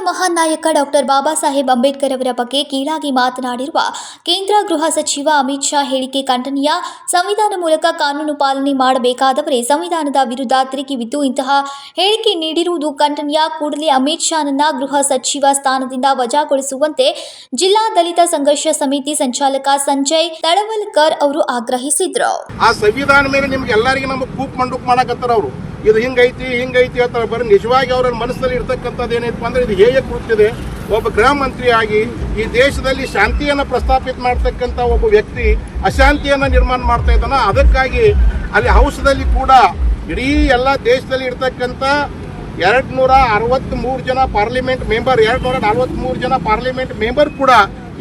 ಮಹಾನ್ ನಾಯಕ ಡಾಕ್ಟರ್ ಬಾಬಾ ಸಾಹೇಬ್ ಅಂಬೇಡ್ಕರ್ ಅವರ ಬಗ್ಗೆ ಕೀಳಾಗಿ ಮಾತನಾಡಿರುವ ಕೇಂದ್ರ ಗೃಹ ಸಚಿವ ಅಮಿತ್ ಶಾ ಹೇಳಿಕೆ ಖಂಡನೀಯ. ಸಂವಿಧಾನ ಮೂಲಕ ಕಾನೂನು ಪಾಲನೆ ಮಾಡಬೇಕಾದವರೇ ಸಂವಿಧಾನದ ವಿರುದ್ಧ ತಿರುಗಿಬಿದ್ದು ಇಂತಹ ಹೇಳಿಕೆ ನೀಡಿರುವುದು ಖಂಡನೀಯ. ಕೂಡಲೇ ಅಮಿತ್ ಶಾನನ್ನ ಗೃಹ ಸಚಿವ ಸ್ಥಾನದಿಂದ ವಜಾಗೊಳಿಸುವಂತೆ ಜಿಲ್ಲಾ ದಲಿತ ಸಂಘರ್ಷ ಸಮಿತಿ ಸಂಚಾಲಕ ಸಂಜಯ್ ತಳವಲ್ಕರ್ ಅವರು ಆಗ್ರಹಿಸಿದ್ರು. ಆ ಸಂವಿಧಾನ ಮೇಲೆ ನಿಮ್ಗೆ ಎಲ್ಲರಿಗೂ ನಮಗೆ ಕೂಪ್ ಮಂಡುಕ್ ಮಾಡಕತ್ತಾರ ಅವರು. ಇದು ಹಿಂಗೈತಿ ಅಂತ ಬರೀ ನಿಜವಾಗಿ ಅವರ ಮನಸ್ಸಲ್ಲಿ ಇರ್ತಕ್ಕಂಥದ್ದು ಏನೈತಪ್ಪ ಅಂದ್ರೆ ಇದು ಹೇಗೆ ಕೂತಿದೆ. ಒಬ್ಬ ಗೃಹ ಮಂತ್ರಿಯಾಗಿ ಈ ದೇಶದಲ್ಲಿ ಶಾಂತಿಯನ್ನು ಪ್ರಸ್ತಾಪಿತ ಮಾಡ್ತಕ್ಕಂಥ ಒಬ್ಬ ವ್ಯಕ್ತಿ ಅಶಾಂತಿಯನ್ನು ನಿರ್ಮಾಣ ಮಾಡ್ತಾ ಇದ್ದಾನ. ಅದಕ್ಕಾಗಿ ಅಲ್ಲಿ ಹೌಸ್ದಲ್ಲಿ ಕೂಡ ಇಡೀ ಎಲ್ಲ ದೇಶದಲ್ಲಿ ಇರ್ತಕ್ಕಂಥ 263 ಜನ ಪಾರ್ಲಿಮೆಂಟ್ ಮೆಂಬರ್ 243 ಜನ ಪಾರ್ಲಿಮೆಂಟ್ ಮೆಂಬರ್ ಕೂಡ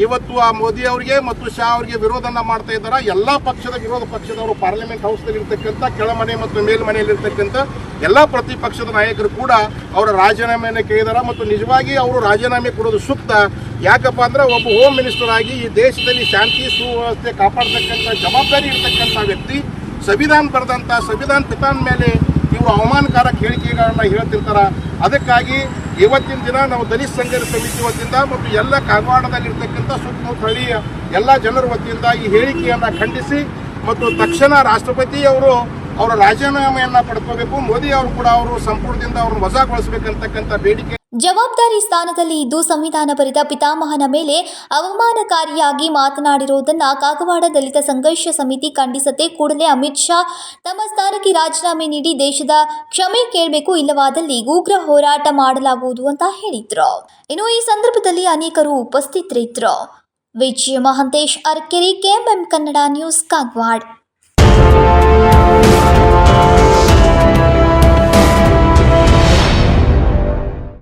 ಇವತ್ತು ಆ ಮೋದಿ ಅವರಿಗೆ ಮತ್ತು ಶಾ ಅವರಿಗೆ ವಿರೋಧನ ಮಾಡ್ತಾ ಇದ್ದಾರೆ. ಎಲ್ಲ ಪಕ್ಷದ ವಿರೋಧ ಪಕ್ಷದವರು ಪಾರ್ಲಿಮೆಂಟ್ ಹೌಸ್ನಲ್ಲಿ ಇರ್ತಕ್ಕಂಥ ಕೆಳಮನೆ ಮತ್ತು ಮೇಲ್ಮನೆಯಲ್ಲಿ ಇರ್ತಕ್ಕಂಥ ಎಲ್ಲ ಪ್ರತಿಪಕ್ಷದ ನಾಯಕರು ಕೂಡ ಅವರ ರಾಜೀನಾಮೆಯನ್ನು ಕೇಳಿದಾರೆ. ಮತ್ತು ನಿಜವಾಗಿ ಅವರು ರಾಜೀನಾಮೆ ಕೊಡೋದು ಸೂಕ್ತ. ಯಾಕಪ್ಪ ಅಂದ್ರೆ ಒಬ್ಬ ಹೋಮ್ ಮಿನಿಸ್ಟರ್ ಆಗಿ ಈ ದೇಶದಲ್ಲಿ ಶಾಂತಿ ಸುವ್ಯವಸ್ಥೆ ಕಾಪಾಡ್ತಕ್ಕಂಥ ಜವಾಬ್ದಾರಿ ಇರ್ತಕ್ಕಂಥ ವ್ಯಕ್ತಿ ಸಂವಿಧಾನ ಬರೆದಂಥ ಸಂವಿಧಾನ ಪಿತಾನ ಮೇಲೆ ಇವರು ಅವಮಾನಕಾರಕ ಹೇಳಿಕೆಗಳನ್ನ ಹೇಳ್ತಿರ್ತಾರೆ. ಅದಕ್ಕಾಗಿ ಇವತ್ತಿನ ದಿನ ನಾವು ದಲಿತ ಸಂಘರ್ಷ ಸಮಿತಿ ವತಿಯಿಂದ ಮತ್ತು ಎಲ್ಲ ಕಾಗವಾಡದಲ್ಲಿರ್ತಕ್ಕಂಥ ಸುತ್ತಮುತ್ತ ಹಳ್ಳಿಯ ಎಲ್ಲ ಜನರ ವತಿಯಿಂದ ಈ ಹೇಳಿಕೆಯನ್ನು ಖಂಡಿಸಿ ಮತ್ತು ತಕ್ಷಣ ರಾಷ್ಟ್ರಪತಿ ಅವರು ಅವರ ರಾಜೀನಾಮೆಯನ್ನು ಪಡ್ಕೋಬೇಕು. ಮೋದಿ ಅವರು ಕೂಡ ಅವರು ಸಂಪುಟದಿಂದ ಅವ್ರನ್ನ ವಜಾಗೊಳಿಸಬೇಕಂತಕ್ಕಂಥ ಬೇಡಿಕೆ. ಜವಾಬ್ದಾರಿ ಸ್ಥಾನದಲ್ಲಿ ಇದ್ದು ಸಂವಿಧಾನ ಬರೆದ ಪಿತಾಮಹನ ಮೇಲೆ ಅವಮಾನಕಾರಿಯಾಗಿ ಮಾತನಾಡಿರುವುದನ್ನು ಕಾಗವಾಡ ದಲಿತ ಸಂಘರ್ಷ ಸಮಿತಿ ಖಂಡಿಸುತ್ತೆ. ಕೂಡಲೇ ಅಮಿತ್ ಶಾ ತಮ್ಮ ಸ್ಥಾನಕ್ಕೆ ರಾಜೀನಾಮೆ ನೀಡಿ ದೇಶದ ಕ್ಷಮೆ ಕೇಳಬೇಕು, ಇಲ್ಲವಾದಲ್ಲಿ ಉಗ್ರ ಹೋರಾಟ ಮಾಡಲಾಗುವುದು ಅಂತ ಹೇಳಿದ್ರು. ಇನ್ನು ಈ ಸಂದರ್ಭದಲ್ಲಿ ಅನೇಕರು ಉಪಸ್ಥಿತರಿದ್ದರು. ವಿಜಯ ಮಹಂತೇಶ್ ಅರಕೆರೆ, ಕೆಎಂಎಂ ಕನ್ನಡ ನ್ಯೂಸ್, ಕಾಗವಾಡ.